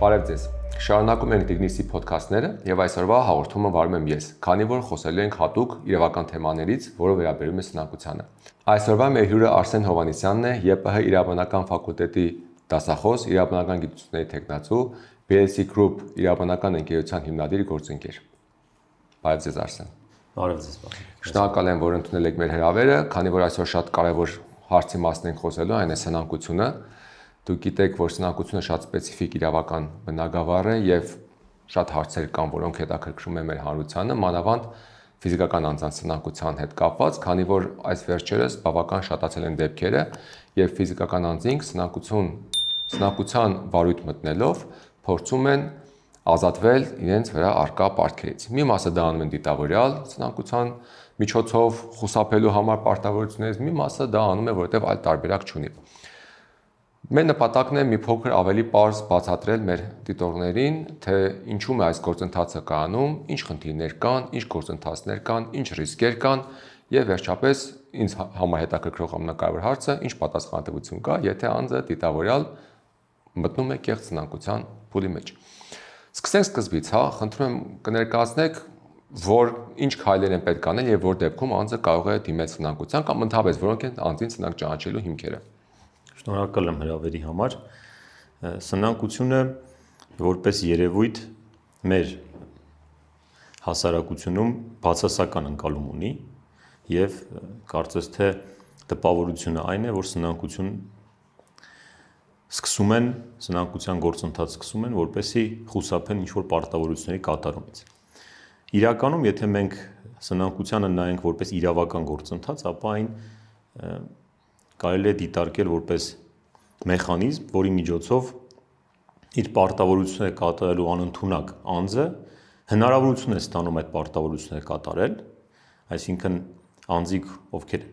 Բարև ձեզ։ Շարունակում ենք Դիգնիսի ոդքասթները եւ այսօրվա հաղորդումը վարում եմ ես, քանի որ խոսելու ենք հատուկ իրավական թեմաներից, որը վերաբերում է սնանկությանը։ Այսօրվա մեր հյուրը Արսեն Հովհաննիսյանն է, ԵՊՀ իրավաբանական ֆակուլտետի դասախոս, իրավաբանական գիտությունների թեկնածու, BLC Group իրավաբանական ընկերության հիմնադիր գործընկեր։ Բարև ձեզ Արսեն։ Բարև ձեզ։ Շնորհակալ եմ, որ ընդունել եք մեր հրավերը, քանի որ այսօր շատ կարևոր հարցի մասին ենք խոսելու, այն է սնանկությունը։ Դուք գիտեք, որ սնանկությունը շատ սպეციფიկ իրավական բնագավառ է եւ շատ հարցեր կան, որոնք հետաքրքրում են մեր հանրությանը, մանավանդ ֆիզիկական անձանց սնանկության հետ կապված, քանի որ այս վերջերս բավական շատացել են դեպքերը եւ ֆիզիկական անձինք սնանկության վարույթ մտնելով փորձում են ազատվել իրենց վրա առկա պարտքերից։ Մի մասը դա անում են դիտավորյալ սնանկության միջոցով խուսափելու համար պարտավորություններից, մի մասը դա անում է, որովհետեւ այլ տարբերակ չունի։ Մեր նպատակն է մի փոքր ավելի պարզ բացատրել մեր դիտողներին, թե ինչու է այս գործընթացը կայանում, ինչ խնդիրներ կան, ինչ գործընթացներ կան, ինչ ռիսկեր կան եւ վերջապես ինձ համար հետաքրքրող ամենակարևոր հարցը, ինչ պատասխանատվություն կա, եթե անձը դիտավորյալ մտնում է կեղծ սնանկության փուլի մեջ։ Սկսենք սկզբից, խնդրում եմ կներկայացնեք, որ ինչ քայլեր են պետք անել եւ որ դեպքում անձը կարող է դիմել սնանկության կամ ընդհանրապես որոնք են անձին սնանկ ճանաչելու հիմքերը։ Շնորհակալ եմ հրավերի համար։ Սնանկությունը որպես երևույթ մեր հասարակությունում բացասական ընկալում ունի եւ կարծես թե տպավորությունը այն է, որ սնանկության գործընթաց սկսում են, որպեսզի խուսափեն ինչ-որ պարտավորությունների կատարումից։ Իրականում, եթե մենք սնանկությանը նայենք որպես իրավական գործընթաց, ապա այն կարելի է դիտարկել որպես մեխանիզմ, որի միջոցով իր պարտավորությունները կատարելու անընդունակ անձը հնարավորություն է ստանում այդ պարտավորությունները կատարել, այսինքն անձիկ, ովքեր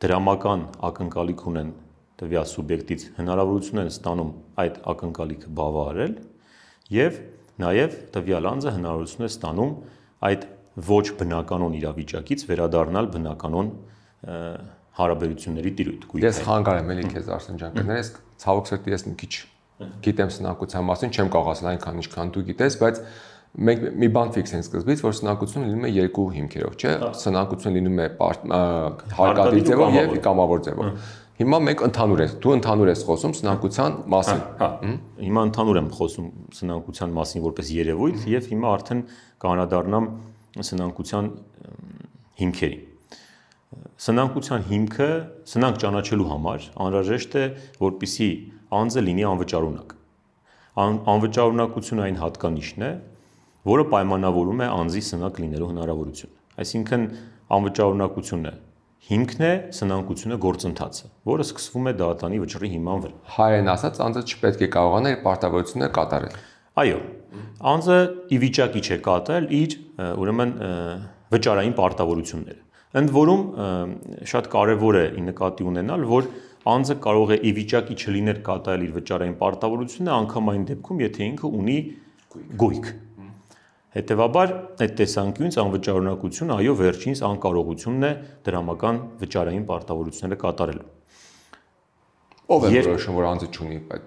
դրամական ակնկալիք ունեն տվյալ սուբյեկտից, հնարավորություն են ստանում այդ ակնկալիքը բավարարել եւ նաեւ տվյալ անձը հնարավորություն է ստանում այդ ոչ բնականon իրավիճակից վերադառնալ բնականon հարաբերությունների տիրույթ։ Ես խանգարեմ էլի քեզ Արսեն ջան, կներես, ցավոք սրտի ես մի քիչ գիտեմ սնանկության մասին, չեմ կարող ասել այնքան ինչքան դու գիտես, բայց մենք մի բան ֆիքսենք սկզբից, որ սնանկությունը լինում է երկու հիմքերով, չէ՞։ Սնանկությունը լինում է հարկադիր ձևով եւ կամավոր ձևով։ Հիմա մենք դու ընդհանուր ես խոսում սնանկության մասին։ Հիմա ընդհանուր եմ խոսում սնանկության մասին որպես երևույթ եւ հիմա արդեն կանրադառնամ սնանկության հիմքերին։ Սնանկության հիմքը սնանկ ճանաչելու համար անհրաժեշտ է, որպեսզի անձը լինի անվճարունակ։ Անվճարունակությունը այն հատկանիշն է, որը պայմանավորում է անձի սնանկ լինելու հնարավորությունը։ Այսինքն անվճարունակությունը հիմքն է, սնանկությունը գործընթացը, որը սկսվում է դատանի վճռի հիման վրա։ Հայերեն ասած, անձը չպետք է կարողանա իր պարտավորությունները կատարել։ Այո, անձը ի վիճակի չէ կատարել իր ուրեմն վճարային պարտավորությունները։ Ընդ որում շատ կարևոր է նկատի ունենալ, որ անձը կարող է ի վիճակի չլիներ կատարել իր վճարային պարտավորությունը անգամ այն դեպքում, եթե ինքը ունի գույք։ Հետևաբար այդ տեսանկյունից անվճարունակությունը այո վերջինս անկարողությունն է դրամական վճարային պարտավորությունները կատարելու։ Ով է որոշում, որ անձը չունի այդ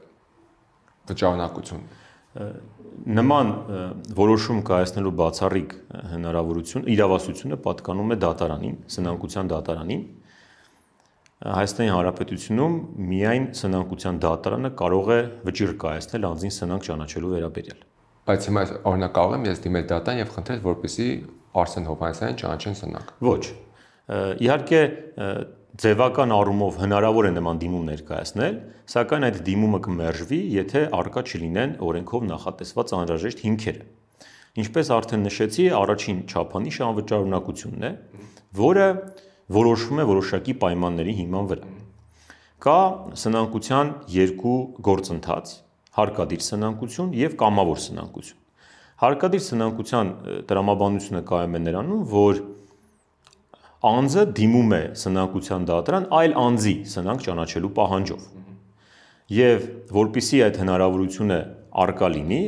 վճարունակություն։ Նման որոշում կայացնելու բացառիկ հնարավորություն իրավասությունը պատկանում է դատարանին, սնանկության դատարանին։ Հայաստանի Հանրապետությունում միայն սնանկության դատարանը կարող է վճիռ կայացնել անձին սնանկ ճանաչելու վերաբերյալ։ Բայց հիմա օրինակ կարող եմ ես դիմել դատան եւ խնդրել, որպեսզի Արսեն Հովհաննիսյանին ճանաչեն սնանկ։ Ոչ։ Իհարկե ձևական առումով հնարավոր է նման դիմում ներկայացնել, սակայն այդ դիմումը կմերժվի, եթե առկա չլինեն օրենքով նախատեսված անհրաժեշտ հիմքերը։ Ինչպես արդեն նշեցի, առաջին չափանիշը անվճարունակությունն է, որը որոշվում է որոշակի պայմանների հիման վրա։ Կա սնանկության երկու գործընթաց՝ հարկադիր սնանկություն եւ կամավոր սնանկություն։ Հարկադիր սնանկության տրամաբանությունը կայանում է նրանում, որ անձը դիմում է սնանկության դատարան այլ անձի սնանկ ճանաչելու պահանջով։ Եվ որpիսի այդ հնարավորությունը առկա լինի,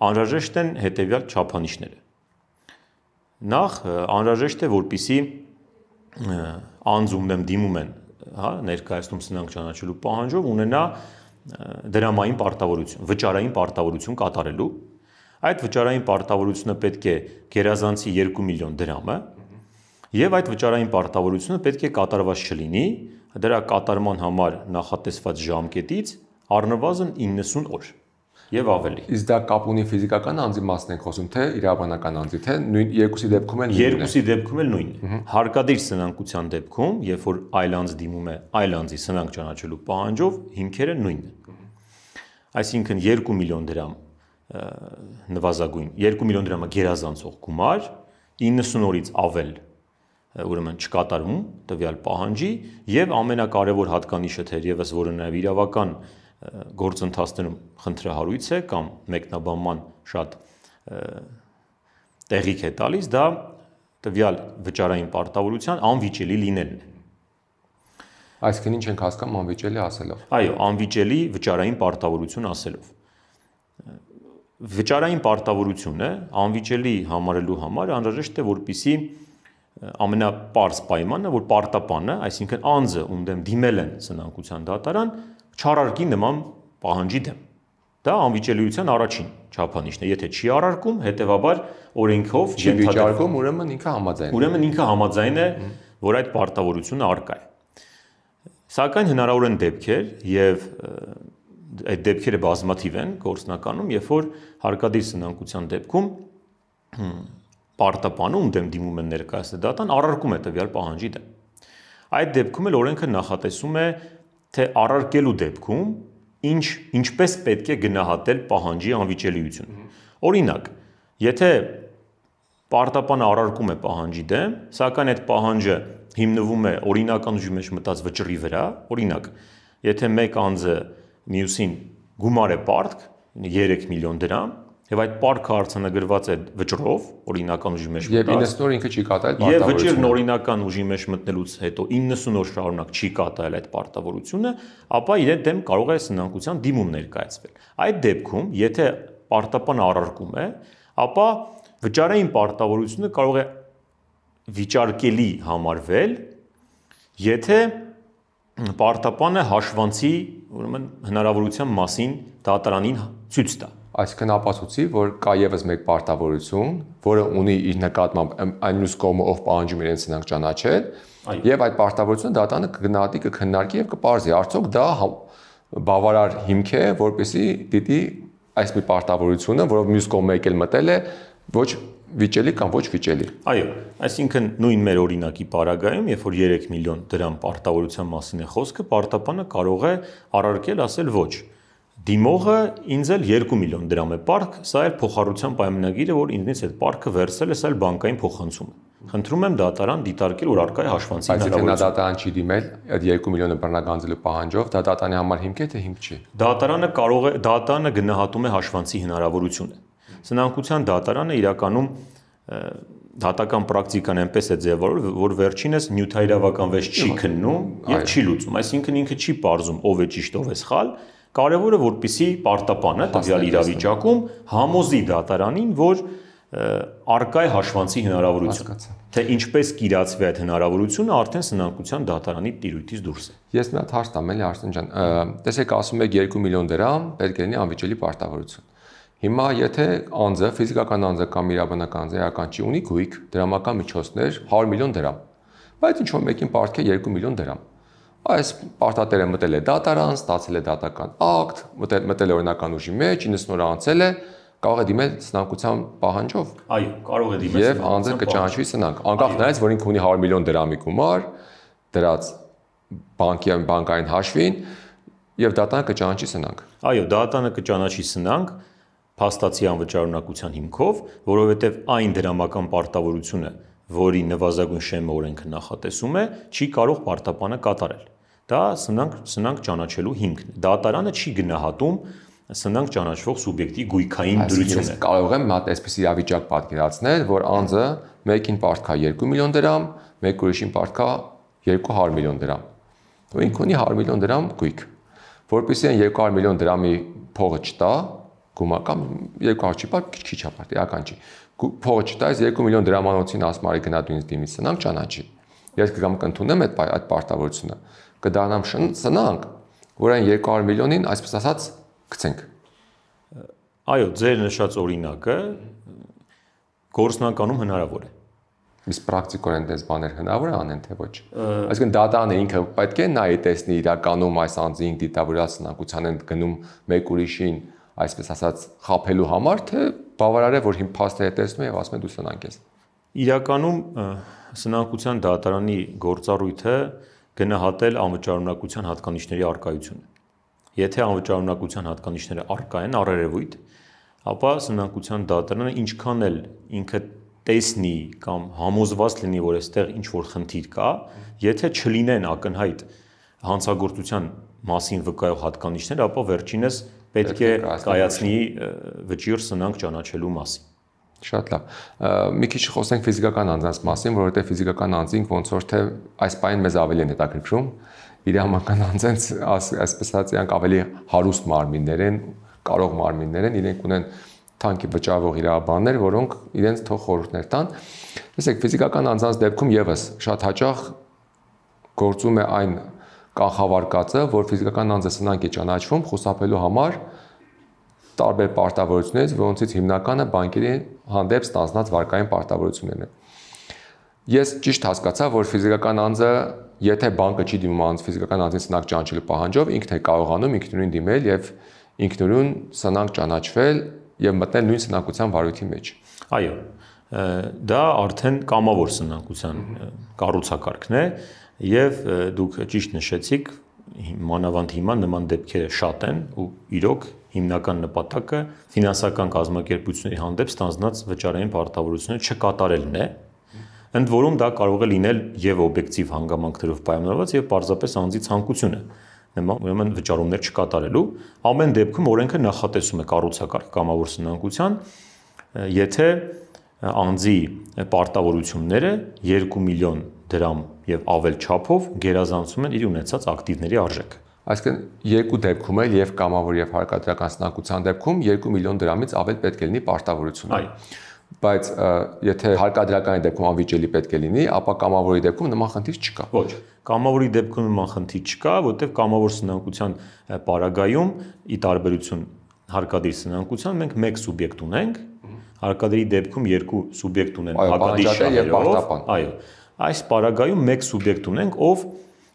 անհրաժեշտ են հետևյալ չափանիշները։ Նախ անհրաժեշտ է, որpիսի անձ ում դեմ դիմում են, ներկայացնում սնանկ ճանաչելու պահանջով ունենա դրամային պարտավորություն, վճարային պարտավորություն կատարելու, այդ վճարային պարտավորությունը պետք է գերազանցի 2 միլիոն դրամը, եւ այդ վճարային պարտավորությունը պետք է կատարված չլինի դրա կատարման համար նախատեսված ժամկետից առնվազն 90 օր եւ ավելի։ Իսկ դա կապ ունի ֆիզիկական անձի մասն ենք խոսում, թե իրավաբանական անձի, թե նույն երկուսի դեպքում էլ նույնն է։ Երկուսի դեպքում էլ նույնն է։ Հարկադիր սնանկության դեպքում, երբ որ այլ անձ դիմում է այլ անձի սնանկ ճանաչելու պահանջով, հիմքերը նույնն են։ Այսինքն 2 միլիոն դրամ նվազագույն 2 միլիոն դրամը գերազանցող գումար 90 օրից ավել ուրեմն չկատարում տվյալ պահանջի եւ ամենակարևոր հատկանիշը թերևս որը նաեւ իրավական գործընթացներում խնդրահարույց է կամ մեկնաբանման շատ տեղիք է տալիս, դա տվյալ վճարային պարտավորության անվիճելի լինելն է։ Այսինքն ինչ ենք հասկանում անվիճելի ասելով։ Այո, անվիճելի վճարային պարտավորություն ասելով։ Վճարային պարտավորությունը անվիճելի համարելու համար անհրաժեշտ է որպեսզի ամենապարզ պայմանը, որ պարտապանը, այսինքն անձը, ում դեմ դիմել են սնանկության դատարան, չարարկի նման պահանջի դեմ։ Դա անվիճելիության առաջին չափանիշն է։ Եթե չի արարկում, հետեւաբար օրենքով չի վիճարկում, ուրեմն ինքը համաձայն է։ Ուրեմն ինքը համաձայն է, որ այդ պարտավորությունը առկա է։ Սակայն հնարավոր են դեպքեր եւ այդ դեպքերը բազմաթիվ են գործնականում, երբ որ հարկադիր սնանկության դեպքում պարտապանում դեմ դիմում են ներկայացնել դատան առարկում է տվյալ պահանջի դեմ։ Այդ դեպքում էլ օրենքը նախատեսում է, թե առարկելու դեպքում ինչպես պետք է գնահատել պահանջի անվիճելիությունը։ Օրինակ, եթե պարտապանը առարկում է պահանջի դեմ, սակայն այդ պահանջը հիմնվում է օրինական ուժի մեջ մտած վճռի վրա, օրինակ, եթե մեկ անձը մյուսին գումար է պարտք 3 միլիոն դրամ, եւ այդ պարտքը արձանագրված է վճռով, օրինական ուժի մեջ մտած, եւ 90 օր ինքը չի կատարել պարտավորությունը, եւ վճիրն օրինական ուժի մեջ մտնելուց հետո 90 օր շարունակ չի կատարել այդ պարտավորությունը, ապա իրեն դեմ կարող է սնանկության դիմում ներկայացվել։ Այդ դեպքում, եթե պարտապանը առարկում է, ապա վճարային պարտավորությունը կարող է վիճարկելի համարվել, եթե պարտապանը հաշվանցի, ուրեմն հնարավորության մասին դատարանին ցույց տա։ Այսինքն ապացուցի, որ կա եւս մեկ պարտավորություն, որը ունի իր նկատմամբ այն մյուս կողմը ով պահանջում իրեն սնանկ ճանաչել, եւ այդ պարտավորությունը դատանը կգնահատի, կքննարկի եւ կպարզի, արդյոք դա բավարար հիմք է, որպեսզի դիտի այս մի պարտավորությունը, որով մյուս կողմը եկել մտել է, ոչ վիճելի կամ ոչ վիճելի։ Այո, այսինքն նույն մեր օրինակի պարագայում, երբ որ 3 միլիոն դրամ պարտավորության մասին է խոսքը, պարտապանը կարող է առարկել, ասել ոչ։ Դիմողը ինձ էլ 2 միլիոն դրամ է պարտք, սա էլ փոխառության պայմանագիրը, որ ինձնից այդ պարտքը վերցել է, սա էլ բանկային փոխանցում է։ Խնդրում եմ դատարան դիտարկել, որ առկա է հաշվանցի հնարավորություն։ Այսինքն դատարան չի դիմել այդ 2 միլիոնը բռնագանձելու պահանջով, դա դատարանի համար հիմք է, թե հիմք չի։ Դատարանը գնահատում է հաշվանցի հնարավորությունը։ Սնանկության դատարանը իրականում դատական պրակտիկան այնպես է ձևավորվել, որ վերջինս նյութայրավական վեճ չի քննում եւ չի լուծում, այսինքն ինքը չի պարզում ով է ճիշտ, ով է սխալ, կարևորը որպեսի պարտապանը տվյալ իրավիճակում համոզի դատարանին, որ առկա է հաշվանցի հնարավորություն, թե ինչպես կիրացվի այդ հնարավորությունը արդեն սնանկության դատարանի տիրույթից դուրս է։ Ես մի հատ հարց տամ, էլի Արսեն ջան, տեսեք ասում եք 2 միլիոն դրամ պետք է լինի անվիճելի պարտավորություն։ Հիմա եթե անձը, ֆիզիկական անձը կամ իրավաբանական անձը էականչի ունի գույք, դրամական միջոցներ 100 միլիոն դրամ, բայց ինչ որ մեկին պարտք է 2 միլիոն դրամ։ Այս պարտատերը մտել է դատարան, ստացել է դատական ակտ, մտել է օրինական ուժի մեջ, 90 օր անցել է, կարող է դիմել սնանկության պահանջով։ Այո, կարող է դիմել։ Եվ անձը կճանաչվի սնանկ, անկախ նրանից, որ ինքը ունի 100 միլիոն դրամի գումար, դրած բանկային հաշվին, եւ դատանը կճանաչի սնանկ։ Այո, դատանը կճանաչի սնանկ փաստացի անվճարունակության հիմքով, որովհետև այն դրամական պարտավորությունը, որի նվազագույն շեմը օրենքը նախատեսում է, չի կարող պարտապանը կատարել։ Դա սնանկ ճանաչելու հիմքն է։ Դատարանը չի գնահատում սնանկ ճանաչվող սուբյեկտի գույքային դրությունը։ Կարող եմ մատ այսպես իրավիճակ պատկերացնել, որ անձը մեկին պարտքա 2 միլիոն դրամ, մեկ ուրիշին պարտքա 200 միլիոն դրամ։ Ու ինքը ունի 100 միլիոն դրամ գույք։ Որպեսզի այն 200 միլիոն դրամի փողը չտա, գումար կամ 200 չի պարտ, քիչ է պարտ, էական չի։ Փողը չտա, այս 2 միլիոն դրամանոցին ասում արի գնա դու ինձ դիմից սնանկ ճանաչի։ Ես կգամ կընդունեմ այդ պարտավորությունը, կդառնամ սնանկ, որ այն 200 միլիոնին, այսպես ասած, գցենք։ Այո, ձեր նշած օրինակը գործնականում հնարավոր է։ Իսկ պրակտիկորեն դες բաներ հնարավոր է անեն թե ոչ։ Այսինքն դատանը ինքը պետք է նայի տեսնի իրականում այս անձին դիտավորած սնանկության են գնում մեկ ուրիշին, այսպես ասած, խաբելու համար, թե բավարար է որ հիմ փաստը հետեցնում է եւ ասում է դու սնանկ ես։ Իրականում սնանկության դատարանի գործառույթը գնահատել անվճարունակության հատկանիշների առկայությունը։ Եթե անվճարունակության հատկանիշները առկա են առերևույթ, ապա սնանկության դատարանը ինչքան էլ ինքը տեսնի կամ համոզված լինի, որ այստեղ ինչ որ խնդիր կա, եթե չլինեն ակնհայտ հանցագործության մասին վկայող հատկանիշներ, ապա վերջինս պետք է կայացնի վճիռ սնանկ ճանաչելու մասին։ Շատ լավ։ Մի քիչ խոսենք ֆիզիկական անձանց մասին, որովհետև ֆիզիկական անձինք ոնց որ թե այս պայն մեզ ավելի են հետաքրքրում։ Իրավական անձանց այսպես ասած իրանք ավելի հարուստ մարմիններ են, կարող մարմիններ են, իրենք ունեն թանկի վճարվող իրավաբաններ, որոնք իրենց թող խորհուրդներ տան։ Տեսեք, ֆիզիկական անձանց դեպքում եւս շատ հաճախ գործում է այն կանխավարկածը, որ ֆիզիկական անձը սնանկ է ճանաչվում խուսափելու համար տարբեր պարտավորություններից, որոնցից հիմնականը բանկերի հանդեպ ստանձնած վարկային պարտավորություններն են։ Ես ճիշտ հասկացա, որ ֆիզիկական անձը, եթե բանկը չի դիմում անձ ֆիզիկական անձին սնանկ ճանաչելու պահանջով, ինքն է կարողանում ինքնուրույն դիմել եւ ինքնուրույն սնանկ ճանաչվել եւ մտնել նույն սնանկության վարույթի մեջ։ Այո, դա արդեն կամավոր սնանկության կառուցակարգն է եւ դուք ճիշտ նշեցիք, մանավանդ հիմա նման դեպքերը շատ են ու իրոք հիմնական նպատակը ֆինանսական կազմակերպությունների հանդեպ ստանձնած վճարային պարտավորությունները չկատարելն է։ Ընդ որում դա կարող է լինել եւ օբյեկտիվ հանգամանքներով պայմանավորված եւ պարզապես անձի ցանկությունը ուրեմն վճարումներ չկատարելու։ Ամեն դեպքում օրենքը նախատեսում է կառուցակարգ կամավոր սնանկության, եթե անձի պարտավորությունները 2 միլիոն դրամ եւ ավել չափով գերազանցում են իր ունեցած ակտիվների արժեքը։ Այսինքն երկու դեպքում էլ եւ կամավոր եւ հարկադրական սնանկության դեպքում 2 միլիոն դրամից ավել պետք է լինի պարտավորություն։ Այո։ Բայց եթե հարկադրականի դեպքում անվիճելի պետք է լինի, ապա կամավորի դեպքում նման խնդիր չկա։ Ոչ, կամավորի դեպքում նման խնդիր չկա, որտեղ կամավոր սնանկության պարագայում ի տարբերություն հարկադիր սնանկության մենք մեկ սուբյեկտ ունենք, հարկադրի դեպքում երկու սուբյեկտ ունեն հարկադիր շահերով։ Այո, այս պարագայում մեկ սուբյեկտ ունենք, ով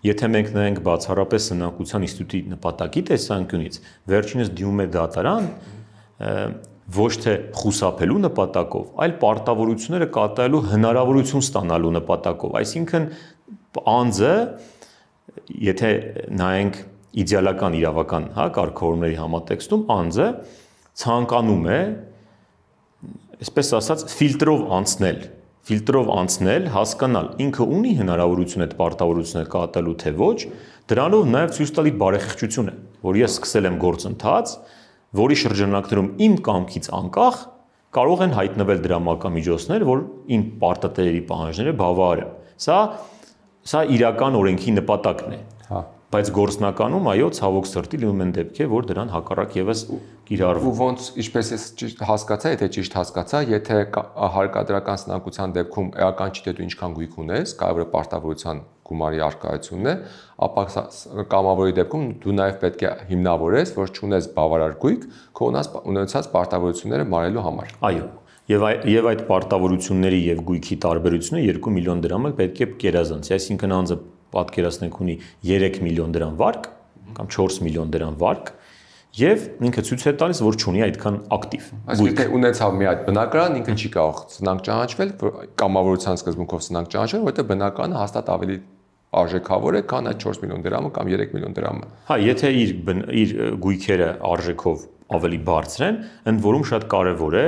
եթե մենք նայենք բացառապես սնանկության ինստիտուտի նպատակի տեսանկյունից, վերջինս դիմում է դատարան ոչ թե խուսափելու նպատակով, այլ պարտավորությունները կատարելու հնարավորություն ստանալու նպատակով, այսինքն անձը, եթե նայենք իդեալական իրավական, կարգավորումների համատեքստում, անձը ցանկանում է, այսպես ասած, ֆիլտրով անցնել, հասկանալ, ինքը ունի հնարավորություն այդ պարտավորությունները կատարելու թե ոչ, դրանով նաև ցույց տալի բարեխիղճություն է, որ ես սկսել եմ գործընթաց, որի շրջանակներում իմ կամքից անկախ կարող են հայտնվել դրամական որ իմ պարտատերերի պահանջները բավարարեն։ Սա իրական օրենքի նպատակն է։ Բայց գործնականում այո, ցավոք սրտի լինում են դեպքեր, որ դրան հակառակ եւս կիրառվում։ Ու ոնց ինչպես ես ճիշտ հասկացա, եթե ճիշտ հասկացա, եթե հարկադրական սնանկության դեպքում էական չի թե դու ինչքան գույք ունես, կարող է պարտավորության գումարի առկայությունն է, ապա կամավորի դեպքում դու նաև պետք է հիմնավորես, որ չունես բավարար գույք քո ունեցած պարտավորությունները մարելու համար։ Այո, եւ այդ պարտավորությունների եւ գույքի տարբերությունը 2 միլիոն դրամը պետք է գերազանցի, այսինքն անձը պատկերացնենք ունի 3 միլիոն դրամ վարկ կամ 4 միլիոն դրամ վարկ եւ ինքը ցույց է տալիս, որ չունի այդքան ակտիվ։ Այսինքն թե ունեցավ մի այդ բնակարան, ինքը չի կարող սնանկ ճանաչվել, կամավորության սկզբունքով սնանկ ճանաչվել, որովհետեւ բնականը հաստատ ավելի արժեքավոր է, քան այդ 4 միլիոն դրամը կամ 3 միլիոն դրամը։ Եթե իր գույքերը արժեքով ավելի բարձր են, ընդ որում շատ կարևոր է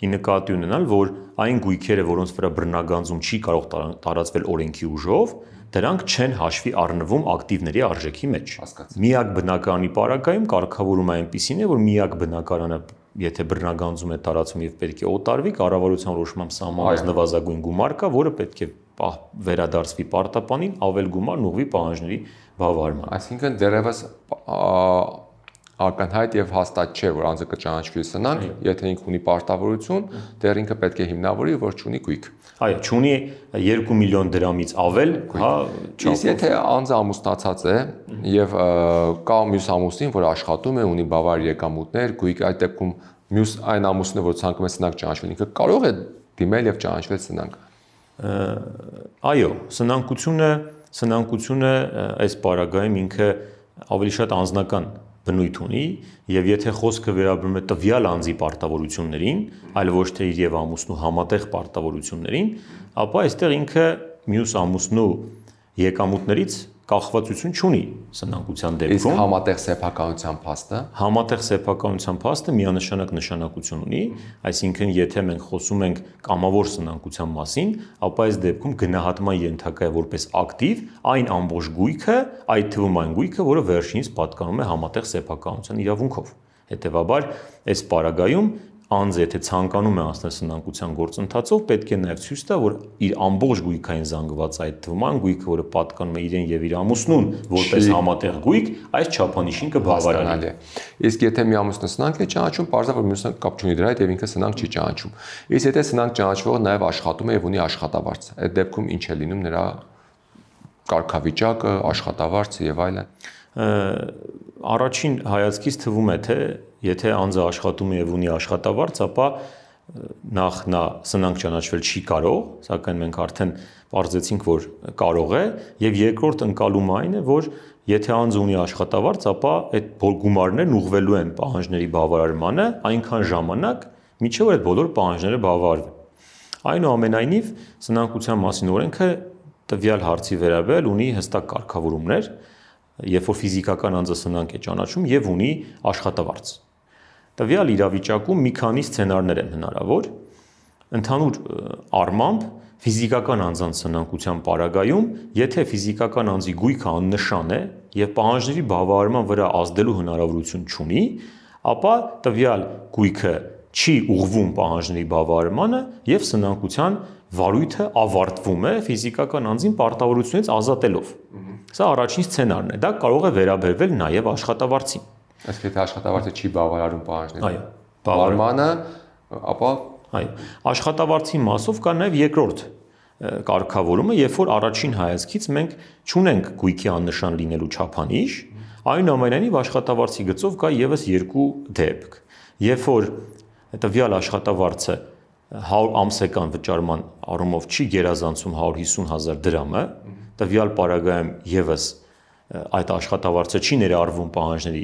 ի նկատի ունենալ, որ այն գույքերը, որոնց վրա բռնագանձում չի կարող տարածվել օրենքի ուժով, դրանք չեն հաշվի առնվում ակտիվների արժեքի մեջ։ Միակ բնակարանի պարագայում կարգավորումը այնպիսին է, որ միակ բնակարանը, եթե բռնագանձում է տարածվում եւ պետք է օտարվի, կառավարության որոշմամբ սահմանված նվազագույն գումար կա, որը պետք է վերադարձվի պարտապանին, ավել գումարն ուղղվի պահանջների բավարարման։ Այսինքն դեռևս ակնհայտ եւ հաստատ չէ, որ անձը կճանաչվի սնանկ, եթե ինքը ունի պարտավորություն, դեռ ինքը պետք է հիմնավորի, որ չունի գույք։ Այո, չունի 2 միլիոն դրամից ավել, հա, Իսկ եթե անձը ամուսնացած է եւ կա մյուս ամուսին, որ աշխատում է, ունի բավարար եկամուտներ, գույք, այդ դեպքում մյուս այն ամուսինը, որ ցանկում է սնանկ ճանաչվել, ինքը կարող է դիմել եւ ճանաչվել սնանկ։ Այո, սնանկությունը այս պարագայում ինքը ավելի շատ անձնական բնույթ ունի եւ եթե խոսքը վերաբերում է տվյալ անձի պարտավորություններին, այլ ոչ թե իր եւ ամուսնու համատեղ պարտավորություններին, ապա այստեղ ինքը մյուս ամուսնու եկամուտներից կախվածություն չունի սնանկության դեպքում։ Իսկ համատեղ սեփականության փաստը Համատեղ սեփականության փաստը միանշանակ նշանակություն ունի, այսինքն եթե մենք խոսում ենք կամավոր սնանկության մասին, ապա այս դեպքում գնահատման ենթակա է որպես ակտիվ այն ամբողջ գույքը, այդ թվում այն գույքը, որը վերջինիս պատկանում է համատեղ սեփականության իրավունքով։ Հետևաբար, այս պարագայում անձը եթե ցանկանում է անցնել սնանկության գործընթացով, պետք է նաև ցույց տա, որ իր ամբողջ գույքային զանգվածը այդ թվում այն գույքը, որը պատկանում է իրեն եւ իր ամուսնուն, որպես համատեղ գույք, այս չափանիշին կբավարարի։ Իսկ եթե մի ամուսնու սնանկ է ճանաչում, բարձր որ մյուսը կապ չունի դրա հետ եւ ինքը սնանկ չի ճանաչում։ Իսկ եթե սնանկ ճանաչվողը նաև աշխատում է եւ ունի աշխատավարձ, այդ դեպքում ինչ է լինում նրա կարգավիճակը, աշխատավարձը եւ այլն։ Առաջին հայացքից թվում է, թե եթե անձը աշխատում է եւ ունի աշխատավարձ, ապա նախ նա սնանկ ճանաչվել չի կարող, սակայն մենք արդեն պարզեցինք, որ կարող է, եւ երկրորդ ընկալումը այն է, որ եթե անձը ունի աշխատավարձ, ապա այդ գումարներն ուղղվելու են պահանջների բավարարմանը այնքան ժամանակ, մինչեւ որ այդ բոլոր պահանջները բավարարվեն։ Այնուամենայնիվ, սնանկության մասին օրենքը տվյալ հարցի վերաբերյալ ունի հստակ կարգավորումներ, երբ որ ֆիզիկական անձը սնանկ է ճանաչում եւ ունի աշխատավարձ։ Տվյալ իրավիճակում մի քանի սցենարներ են հնարավոր։ Ընդհանուր առմամբ ֆիզիկական անձանց սնանկության պարագայում, եթե ֆիզիկական անձի գույքը աննշան է եւ պահանջների բավարարման վրա ազդելու հնարավորություն չունի, ապա տվյալ գույքը չի ուղղվում պահանջների բավարարմանը եւ սնանկության վարույթը ավարտվում է ֆիզիկական անձին պարտավորությունից ազատելով։ Սա առաջին սցենարն է։ Դա կարող է վերաբերվել նաեւ աշխատավարձին։ Այսինքն եթե աշխատավարձը չի բավարարում պահանջները։ Այո, բավարարմանը, ապա այո, աշխատավարձի մասով կա նաեւ երկրորդ կարգավորումը, երբ որ առաջին հայացքից մենք չունենք գույքի աննշան լինելու չափանիշ, այնուամենայնիվ աշխատավարձի գծով կա եւս երկու դեպք։ Երբ որ տվյալ աշխատավարձը 100 ամսական վճարման առումով չի գերազանցում 150,000 դրամը, տվյալ պարագայում եւս այդ աշխատավարձը չի ներառվում պահանջների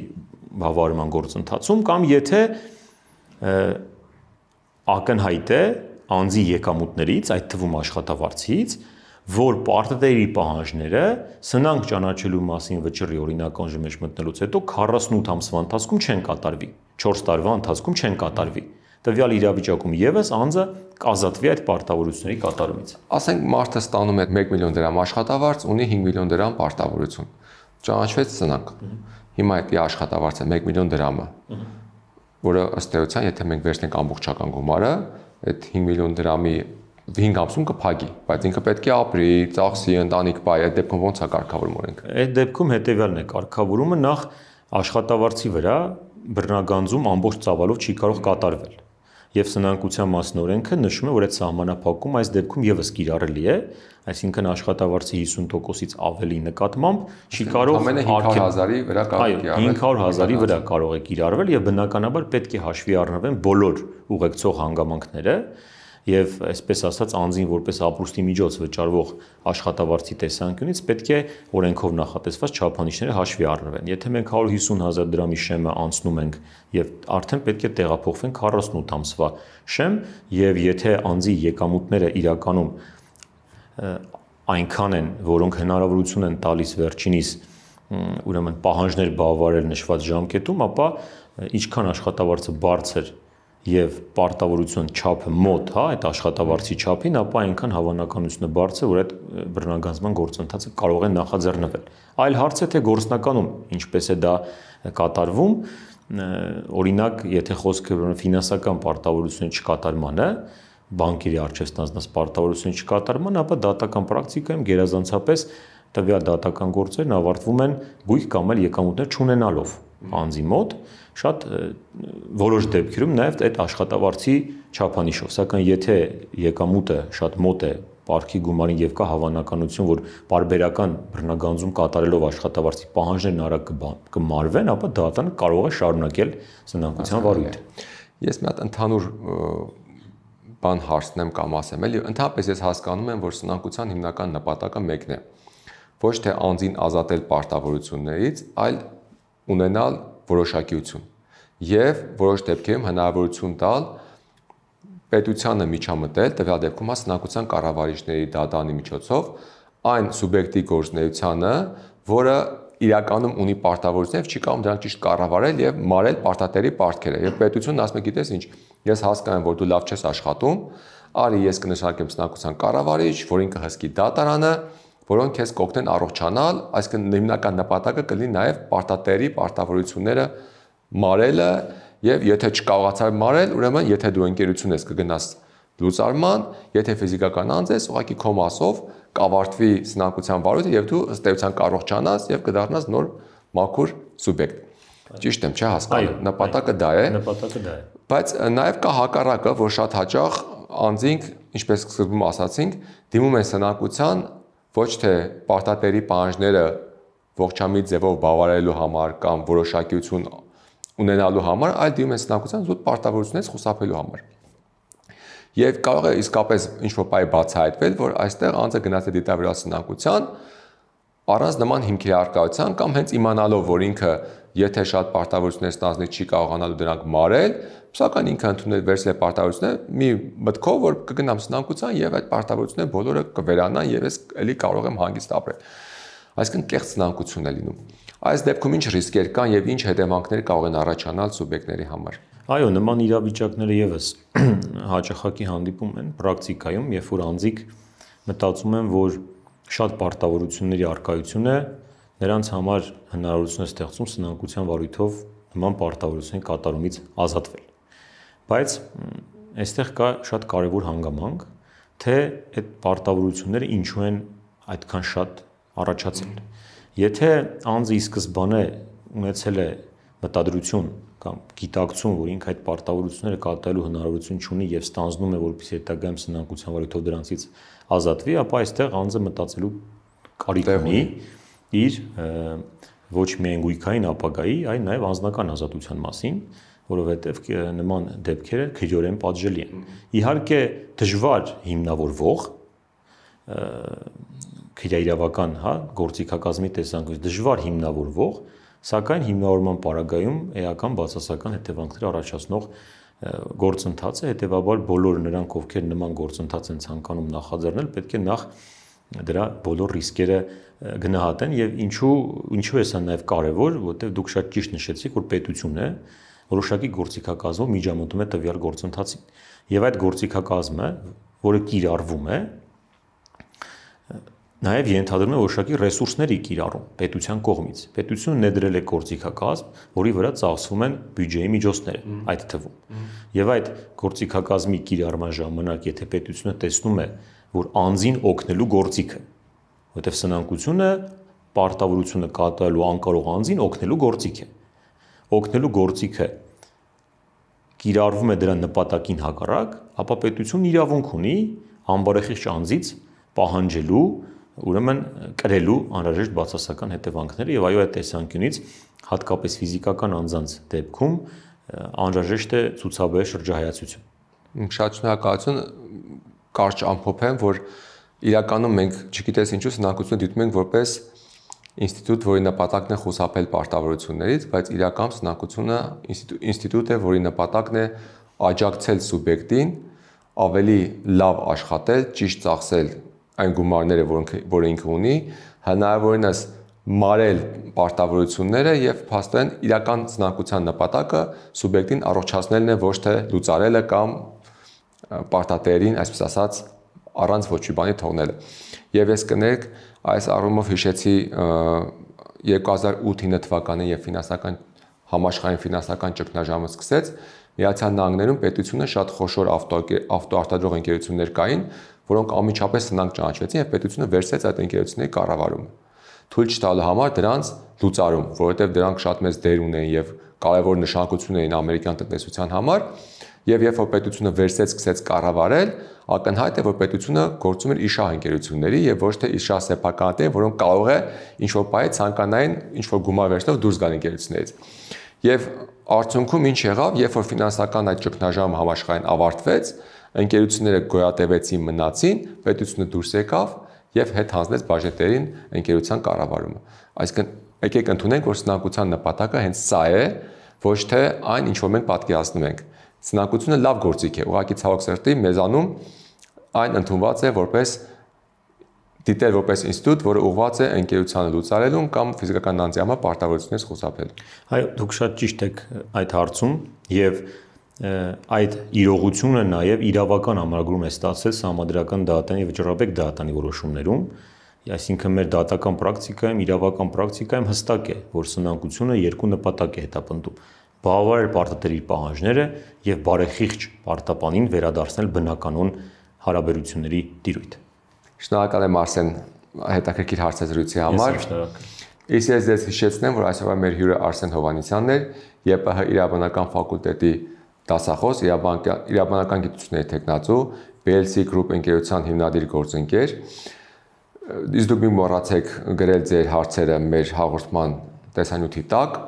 բավարարման գործընթացում կամ եթե ակնհայտ է անձի եկամուտներից, այդ թվում աշխատավարձից, որ պարտադերի պահանջները սնանկ ճանաչելու մասին վճռի օրինական ուժի մեջ մտնելուց հետո 48 ամսվա ընթացքում չեն կատարվի, 4 տարվա ընթացքում չեն կատարվի։ Տվյալ իրավիճակում եւս անձը կազատվի այդ պարտավորությունների կատարումից։ Ասենք մարդը ստանում է 1 միլիոն դրամ աշխատավարձ, ունի 5 միլիոն դրամ պարտավորություն։ Ճանաչվեց սնանկ։ Հիմա այդ աշխատավարձը 1 միլիոն դրամը, որը ըստ էության, եթե մենք վերցնենք ամբողջական գումարը, այդ 5 միլիոն դրամի 5 ամսում կփակի, բայց ինքը պետք է ապրի, ծախսի, ընտանիք բայ, այդ դեպքում ո՞նց է կարգավորում օրենքը։ Այդ դեպքում հետեւյալն է կարգավորումը, նախ աշխատավարձի վրա բռնագանձում ամբողջ ծավալով չի կարող կատարվել։ Եվ սնանկության մասին օրենքը նշում է, որ այդ սահմանափակում այս դեպքում եւս կիրառելի է, այսինքն աշխատավարձի 50%-ից ավելի նկատմամբ չի կարող ամենը 500,000-ի վրա կարող է կիրառվել։ 500,000-ի վրա կարող է կիրառվել եւ բնականաբար պետք է հաշվի առնվեն բոլոր ուղեկցող հանգամանքները եւ այսպես ասած անձին որպես ապրուստի միջոց վճարվող աշխատավարձի տեսանկյունից պետք է օրենքով նախատեսված չափանիշները հաշվի առնվեն։ Եթե մենք 150,000 դրամի շեմը անցնում ենք եւ արդեն պետք է տեղափոխվենք 48 ամսվա շեմ եւ եթե անձի եկամուտները իրականում այնքան են, որոնք հնարավորություն են տալիս վերջինիս ուրեմն պահանջներ բավարարել նշված ժամկետում, ապա ինչքան աշխատավարձը բարձր եւ պարտավորություն չափը մոտ, հա, այդ աշխատավարձի չափին, ապա այնքան հավանականությունը բարձր, որ այդ բռնագանձման գործընթացը կարող է նախաձեռնվել։ Այլ հարց է, թե գործնականում ինչպես է դա կատարվում, օրինակ, եթե խոսքը ֆինանսական պարտավորությունների չկատարմանը, բանկերի առջև ստանձնած պարտավորությունների չկատարման, ապա դատական պրակտիկայում գերազանցապես տվյալ դատական գործերն ավարտվում են գույք կամ էլ եկամուտներ չունենալով։ անձի մոտ, շատ որոշ դեպքերում նաև այդ աշխատավարձի չափանիշով, սակայն եթե եկամուտը շատ մոտ է պարքի գումարին եւ կա հավանականություն, որ բարբերական բռնագանձում կատարելով աշխատավարձի պահանջներն արագ կմարվեն, ապա դատարանը կարող է շարունակել սնանկության վարույթը։ Ես մի հատ ընդհանուր բան հարցնեմ կամ ասեմ, էլի ընդհանրապես ես հասկանում եմ, որ սնանկության հիմնական նպատակը մեկն է։ Ոչ թե անձին ազատել պարտավորություններից, այլ ունենալ որոշակիություն եւ որոշ դեպքերում հնարավորություն տալ պետությանը միջամտել, տվյալ դեպքում սնանկության կառավարիչների դատարանի միջոցով այն սուբյեկտի գործունեությանը, որը իրականում ունի պարտավորություններ, չի կարող դրանք ճիշտ կառավարել եւ մարել պարտատերի պարտքերը։ Եվ պետությունն ասում է, գիտես ինչ, ես հասկանում եմ, որ դու լավ չես աշխատում, արի ես կնշանակեմ սնանկության կառավարիչ, որին կհսկի դատարանը, որոնք քեզ կօգնեն առողջանալ, այսինքն հիմնական նպատակը կլինի նաեւ պարտատերի պարտավորությունները մարելը, եւ եթե չկարողացար մարել, ուրեմն եթե դու ընկերություն ես կգնաս լուծարման, եթե ֆիզիկական անձ ես, ուղղակի քո մասով կավարտվի սնանկության վարույթը եւ դու ըստ էության կառողջանաս եւ կդառնաս նոր մաքուր սուբյեկտ։ Ճիշտ եմ, չէ՞ հասկանում։ Նպատակը դա է։ Նպատակը դա է։ Բայց նաեւ կա հակառակը, որ շատ հաճախ անձինք, ինչպես սկզբում ասացինք, դիմում են սնանկության ոչ թե պարտատերի պահանջները ողջամիտ ձևով բավարարելու համար կամ որոշակիություն ունենալու համար, այլ դիմում են սնանկության զուտ պարտավորություններից խուսափելու համար։ Եվ կարող է իսկապես ինչ-որ բայ բացահայտվել, որ այստեղ անձը գնաց է դիտավորյալ սնանկության առանց նման հիմքերի առկայության կամ հենց իմանալով, որ ինքը եթե շատ պարտավորություններ ստանձնի չի կարողանալու դրանք մարել, սակայն ինքը ընդունել վերցել է պարտավորությունները մի մտքով, որ կգնամ սնանկության եւ այդ պարտավորությունները բոլորը կվերանան եւ ես էլի կարող եմ հանգիստ ապրել։ Այսինքն կեղծ սնանկություն է լինում։ Այս դեպքում ինչ ռիսկեր կան եւ ինչ հետևանքներ կարող են առաջանալ սուբյեկտների համար։ Այո, նման իրավիճակները եւս հաճախակի հանդիպում են պրակտիկայում, երբ որ անձիկ մտածում են, որ շատ պարտավորությունների առկայությունը նրանց համար հնարավորություն է ստեղծում սնանկության վարույթով նման պարտավորությունների կատարումից ազատվել։ Բայց այստեղ կա շատ կարևոր հանգամանք, թե այդ պարտավորությունները ինչու են այդքան շատ առաջացել։ Եթե անձը ի սկզբանե ունեցել է մտադրություն կամ գիտակցություն, որ ինքը այդ պարտավորությունները կատարելու հնարավորություն չունի եւ ստանձնում է, որպեսզի հետագայում սնանկության վարույթով դրանցից ազատվի, ապա այստեղ անձը մտածելու կարիք ունի իր ոչ միայն գույքային ապագայի, այլ նաեւ անձնական ազատության մասին, որովհետեւ նման դեպքերը քիչորեն պատժելի են։ Իհարկե դժվար հիմնավորվող քրեիրավական, գործիքակազմի տեսանկյունից դժվար հիմնավորվող, սակայն հիմնավորման պարագայում էական բացասական հետևանքներ առաջացնող գործընթաց է, հետևաբար բոլոր նրանք, ովքեր նման գործընթաց են ցանկանում նախաձեռնել, պետք է նախ դրա բոլոր ռիսկերը գնահատեն եւ ինչու է սա նաեւ կարեւոր, որովհետեւ դուք շատ ճիշտ նշեցիք, որ պետությունը որոշակի գործիքակազմով միջամտում է տվյալ գործընթացին եւ այդ գործիքակազմը, որը կիրառվում է, նաև ենթադրում է որոշակի ռեսուրսների կիրառում պետության կողմից։ Պետությունը ներդրել է գործիքակազմ, որի վրա ծախսվում են բյուջեի միջոցները, այդ թվում։ Եվ այդ գործիքակազմի կիրառման ժամանակ, եթե պետությունը տեսնում է, որ անձին օգնելու գործիքը, որտեղ սնանկությունը պարտավորությունը կատարելու անկարող անձին օգնելու գործիք է։ Օգնելու գործիքը կիրառվում է դրա նպատակին հակառակ, ապա պետությունն իրավունք ունի անբարեխիղճ անձից պահանջելու, ուրեմն կրելու անհրաժեշտ բացասական հետևանքները եւ այո այդ տեսանկյունից հատկապես ֆիզիկական անձանց դեպքում անհրաժեշտ է ցուցաբերել շրջահայացություն։ Շատ շնորհակալություն, կարճ ամփոփեմ, որ իրականում մենք չգիտես ինչու սնանկությունը դիտում ենք որպես ինստիտուտ, որի նպատակն է խուսափել պարտավորություններից, բայց իրական սնանկությունը ինստիտուտ է, որի նպատակն է աջակցել սուբյեկտին ավելի լավ աշխատել, ճիշտ ծախսել այն գումարները, որը ինքը ունի, հնարավորինս մարել պարտավորությունները եւ փաստորեն իրական սնանկության նպատակը սուբյեկտին առողջացնելն է, ոչ թե լուծարելը կամ պարտատերին, այսպես ասած, առանց ոչ մի բանի թողնելը։ Եվ ես կներեք, այս առումով հիշեցի 2008-9 թվականին եւ համաշխարհային ֆինանսական ճգնաժամը սկսեց, Միացյալ Նահանգներում պետությունը շատ խոշոր ավտոարտադրող ընկերություններ կային, որոնք անմիջապես սնանկ ճանաչվեցին եւ պետությունը վերցրեց այդ ընկերությունների կառավարումը։ թույլ չտալու համար դրանց լուծարում, որովհետև դրանք շատ մեծ դեր ունեն եւ կարևոր նշանակություն ունեն ամերիկյան տնտեսության համար, եւ երբ որ պետությունը վերցեց սկսեց կառավարել, ակնհայտ է, որ պետությունը գործում էր իշահ ընկերությունների եւ ոչ թե իշահ սեփականատեր, որոնք կարող է ինչ-որ բայ ցանկանային ինչ-որ գումար վերցնելով դուրս գալ ընկերություններից։ Եվ արդյունքում ինչ եղավ, երբ որ ֆինանսական այդ ճգնաժամը համաշխարհային ավարտվեց, ընկերությունները գոյատևեցին, մնացին, պետությունը դուրս եկավ եւ հետ հանձնեց բաժետերին ընկերության կառավարումը։ Այսինքն եկեք ընդունենք, որ սնանկության նպատակը հենց սա է, ոչ թե այն, ինչ որ մենք պատկերացնում ենք։ Սնանկությունը լավ գործիք է, ուղղակի ցավոք սրտի մեզանում այն ընդունված է որպես դիտել որպես ինստիտուտ, որը ուղղված է ընկերությանը լուծարելուն կամ ֆիզիկական անձի համար պարտավորությունից խուսափելուն։ Այո, դուք շատ ճիշտ եք այդ հարցում եւ այդ իրողությունը նաեւ իրավական ամրագրում է ստացել Սահմանադրական դատարանի վճռաբեկ դատարանի որոշումներում, այսինքն մեր դատական պրակտիկայում, իրավական պրակտիկայում հստակ է, որ սնանկությունը երկու նպատակ է հետապնդում. բավարար պարտադիր պահանջները եւ բարեխիղճ պարտապանին վերադարձնել բնականոն հարաբերությունների տիրույթ։ Շնորհակալ եմ Արսեն հետաքրքիր հարցազրույցի համար։ Ես ձեզ հիշեցնեմ, որ այսօր մեր հյուրը Արսեն Հովհաննիսյանն էր, ԵՊՀ իրավաբանական ֆակուլտետի դասախոս, իրավաբանական գիտությունների թեկնածու, BLC Group ընկերության հիմնադիր գործընկեր։ Իսկ դուք մի մոռացեք գրել ձեր հարցերը մեր հաղորդման տեսանյութի տակ։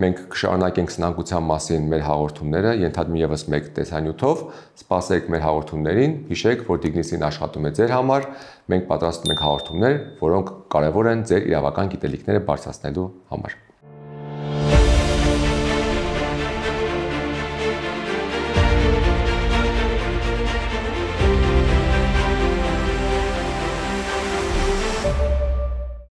Մենք կշարունակենք սնանկության մասին մեր հաղորդումները, ենթադրում եւս մեկ տեսանյութով, սպասեք մեր հաղորդումներին, հիշեք, որ Dignisin աշխատում է ձեր համար, մենք պատրաստում ենք հաղորդումներ, որոնք կարևոր են ձեր իրավական գիտելիքները բարձրացնելու համար։